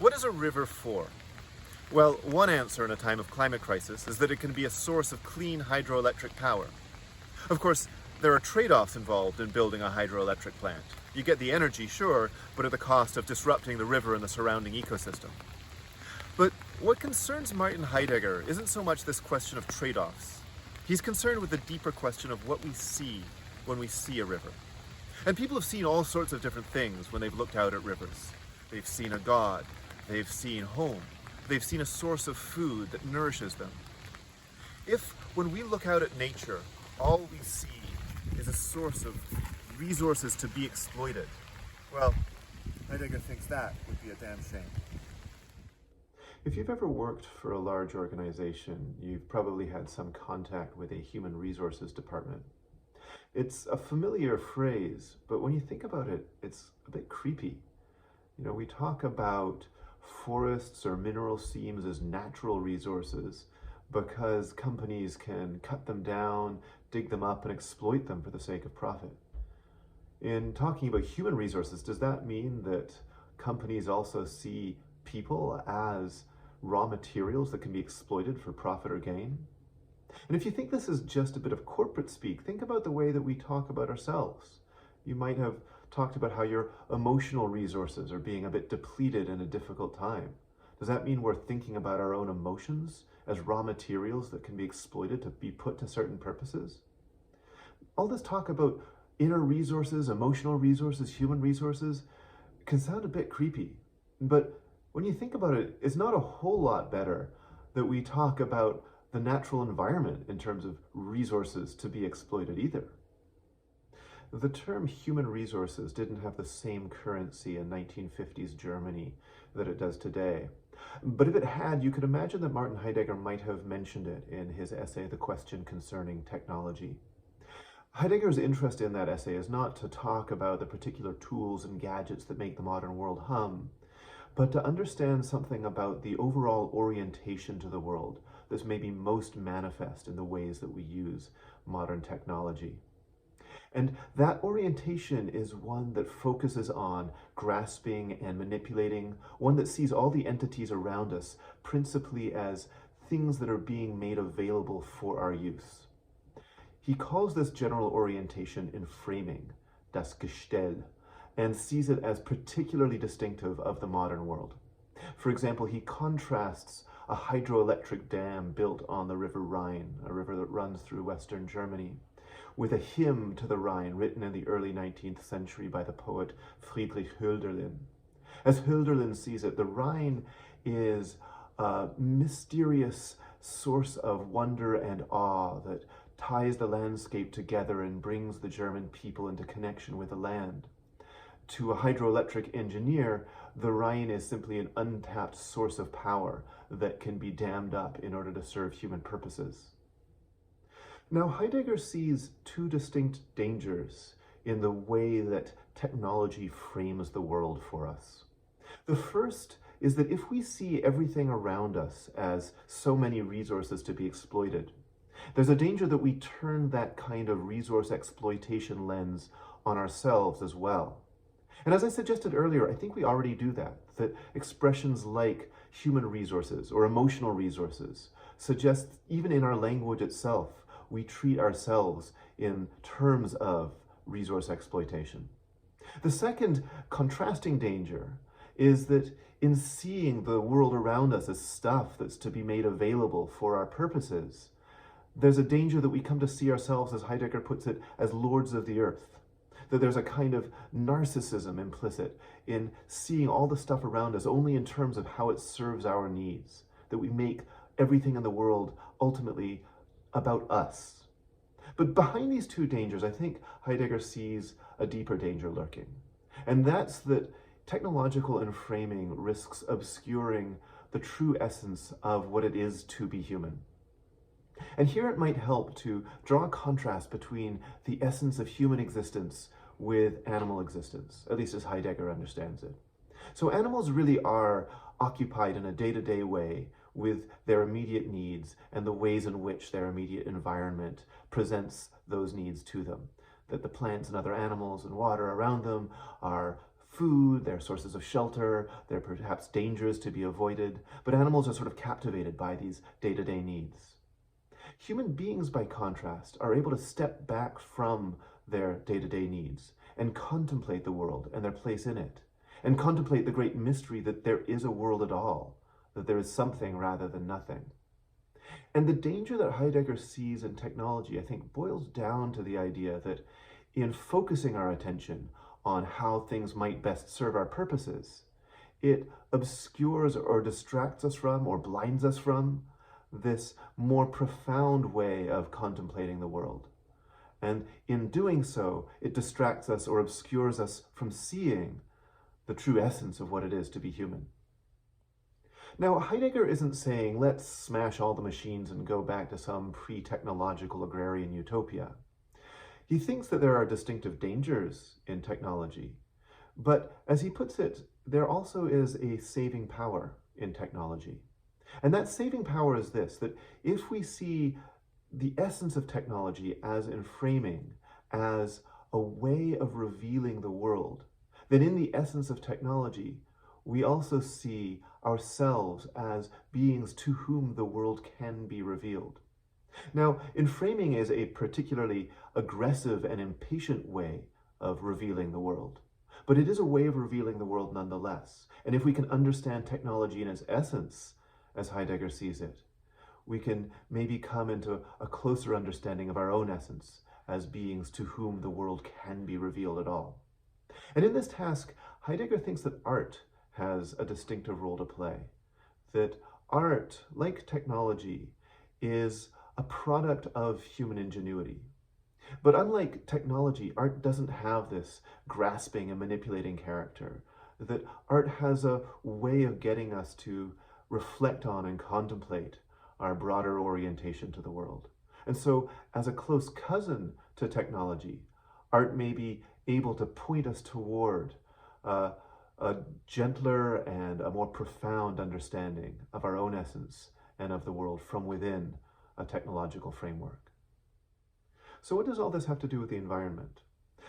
What is a river for? Well, one answer in a time of climate crisis is that it can be a source of clean hydroelectric power. Of course, there are trade-offs involved in building a hydroelectric plant. You get the energy, sure, but at the cost of disrupting the river and the surrounding ecosystem. But what concerns Martin Heidegger isn't so much this question of trade-offs. He's concerned with the deeper question of what we see when we see a river. And people have seen all sorts of different things when they've looked out at rivers. They've seen a god, they've seen home, they've seen a source of food that nourishes them. If, when we look out at nature, all we see is a source of resources to be exploited, well, Heidegger thinks that would be a damn shame. If you've ever worked for a large organization, you've probably had some contact with a human resources department. It's a familiar phrase, but when you think about it, it's a bit creepy. You know, we talk about forests or mineral seams as natural resources because companies can cut them down, dig them up, and exploit them for the sake of profit. In talking about human resources, does that mean that companies also see people as raw materials that can be exploited for profit or gain? And if you think this is just a bit of corporate speak, think about the way that we talk about ourselves. You might have talked about how your emotional resources are being a bit depleted in a difficult time. Does that mean we're thinking about our own emotions as raw materials that can be exploited to be put to certain purposes? All this talk about inner resources, emotional resources, human resources can sound a bit creepy. But when you think about it, it's not a whole lot better that we talk about the natural environment in terms of resources to be exploited either. The term human resources didn't have the same currency in 1950s Germany that it does today. But if it had, you could imagine that Martin Heidegger might have mentioned it in his essay, The Question Concerning Technology. Heidegger's interest in that essay is not to talk about the particular tools and gadgets that make the modern world hum, but to understand something about the overall orientation to the world that's maybe most manifest in the ways that we use modern technology. And that orientation is one that focuses on grasping and manipulating, one that sees all the entities around us principally as things that are being made available for our use. He calls this general orientation Enframing, das Gestell, and sees it as particularly distinctive of the modern world. For example, he contrasts a hydroelectric dam built on the River Rhine, a river that runs through Western Germany, with a hymn to the Rhine written in the early 19th century by the poet Friedrich Hölderlin. As Hölderlin sees it, the Rhine is a mysterious source of wonder and awe that ties the landscape together and brings the German people into connection with the land. To a hydroelectric engineer, the Rhine is simply an untapped source of power that can be dammed up in order to serve human purposes. Now, Heidegger sees two distinct dangers in the way that technology frames the world for us. The first is that if we see everything around us as so many resources to be exploited, there's a danger that we turn that kind of resource exploitation lens on ourselves as well. And as I suggested earlier, I think we already do that expressions like human resources or emotional resources suggest even in our language itself, we treat ourselves in terms of resource exploitation. The second contrasting danger is that in seeing the world around us as stuff that's to be made available for our purposes, there's a danger that we come to see ourselves, as Heidegger puts it, as lords of the earth. That there's a kind of narcissism implicit in seeing all the stuff around us only in terms of how it serves our needs. That we make everything in the world ultimately about us. But behind these two dangers, I think Heidegger sees a deeper danger lurking. And that's that technological enframing risks obscuring the true essence of what it is to be human. And here it might help to draw a contrast between the essence of human existence with animal existence, at least as Heidegger understands it. So animals really are occupied in a day-to-day way with their immediate needs and the ways in which their immediate environment presents those needs to them. That the plants and other animals and water around them are food, they're sources of shelter, they're perhaps dangers to be avoided, but animals are sort of captivated by these day-to-day needs. Human beings, by contrast, are able to step back from their day-to-day needs and contemplate the world and their place in it, and contemplate the great mystery that there is a world at all, that there is something rather than nothing. And the danger that Heidegger sees in technology, I think, boils down to the idea that in focusing our attention on how things might best serve our purposes, it obscures or distracts us from or blinds us from this more profound way of contemplating the world. And in doing so, it distracts us or obscures us from seeing the true essence of what it is to be human. Now, Heidegger isn't saying, let's smash all the machines and go back to some pre-technological agrarian utopia. He thinks that there are distinctive dangers in technology, but as he puts it, there also is a saving power in technology. And that saving power is this, that if we see the essence of technology as enframing, as a way of revealing the world, then in the essence of technology, we also see ourselves as beings to whom the world can be revealed. Now, enframing is a particularly aggressive and impatient way of revealing the world, but it is a way of revealing the world nonetheless. And if we can understand technology in its essence, as Heidegger sees it, we can maybe come into a closer understanding of our own essence as beings to whom the world can be revealed at all. And in this task, Heidegger thinks that art has a distinctive role to play, that art, like technology, is a product of human ingenuity. But unlike technology, art doesn't have this grasping and manipulating character, that art has a way of getting us to reflect on and contemplate our broader orientation to the world. And so, as a close cousin to technology, art may be able to point us toward a gentler and a more profound understanding of our own essence and of the world from within a technological framework. So what does all this have to do with the environment?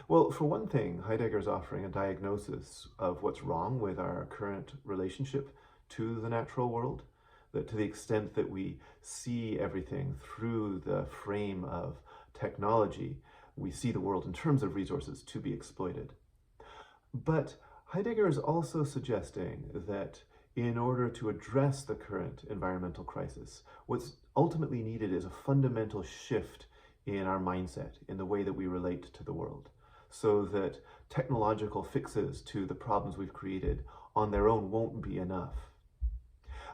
Well, for one thing, Heidegger's offering a diagnosis of what's wrong with our current relationship to the natural world, that to the extent that we see everything through the frame of technology, we see the world in terms of resources to be exploited. But Heidegger is also suggesting that in order to address the current environmental crisis, what's ultimately needed is a fundamental shift in our mindset, in the way that we relate to the world, so that technological fixes to the problems we've created on their own won't be enough.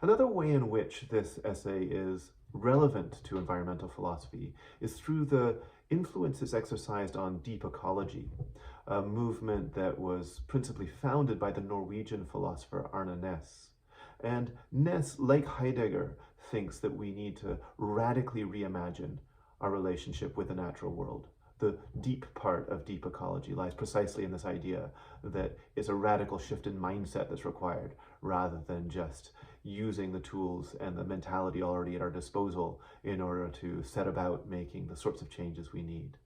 Another way in which this essay is relevant to environmental philosophy is through the influences exercised on deep ecology, a movement that was principally founded by the Norwegian philosopher Arne Næss. And Næss, like Heidegger, thinks that we need to radically reimagine our relationship with the natural world. The deep part of deep ecology lies precisely in this idea that it's a radical shift in mindset that's required, rather than just using the tools and the mentality already at our disposal in order to set about making the sorts of changes we need.